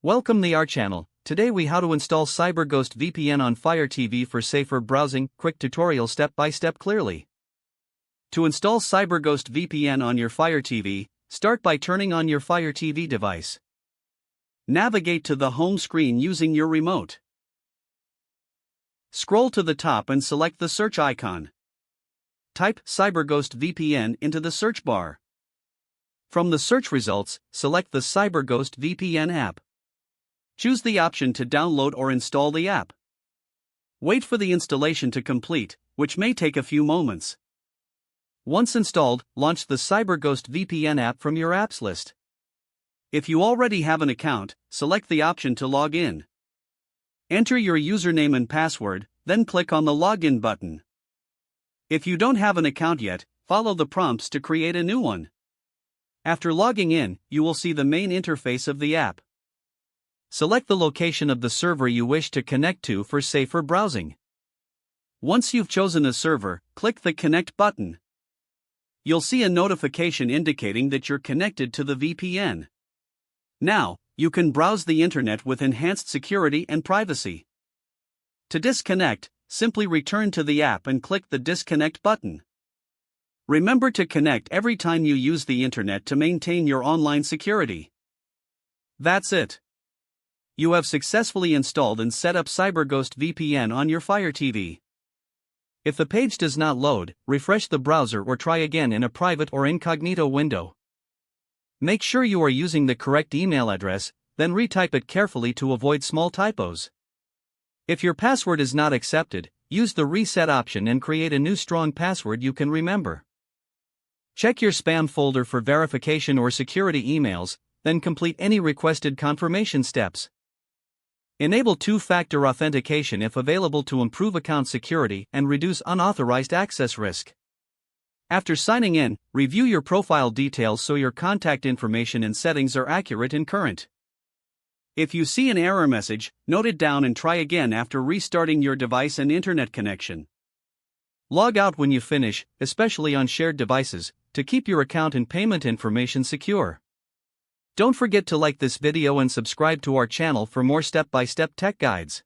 Welcome to our channel. Today we how to install CyberGhost VPN on Fire TV for safer browsing. Quick tutorial step by step clearly. To install CyberGhost VPN on your Fire TV, start by turning on your Fire TV device. Navigate to the home screen using your remote. Scroll to the top and select the search icon. Type CyberGhost VPN into the search bar. From the search results, select the CyberGhost VPN app. Choose the option to download or install the app. Wait for the installation to complete, which may take a few moments. Once installed, launch the CyberGhost VPN app from your apps list. If you already have an account, select the option to log in. Enter your username and password, then click on the Login button. If you don't have an account yet, follow the prompts to create a new one. After logging in, you will see the main interface of the app. Select the location of the server you wish to connect to for safer browsing. Once you've chosen a server, click the Connect button. You'll see a notification indicating that you're connected to the VPN. Now, you can browse the internet with enhanced security and privacy. To disconnect, simply return to the app and click the Disconnect button. Remember to connect every time you use the internet to maintain your online security. That's it. You have successfully installed and set up CyberGhost VPN on your Fire TV. If the page does not load, refresh the browser or try again in a private or incognito window. Make sure you are using the correct email address, then retype it carefully to avoid small typos. If your password is not accepted, use the reset option and create a new strong password you can remember. Check your spam folder for verification or security emails, then complete any requested confirmation steps. Enable two-factor authentication if available to improve account security and reduce unauthorized access risk. After signing in, review your profile details so your contact information and settings are accurate and current. If you see an error message, note it down and try again after restarting your device and internet connection. Log out when you finish, especially on shared devices, to keep your account and payment information secure. Don't forget to like this video and subscribe to our channel for more step-by-step tech guides.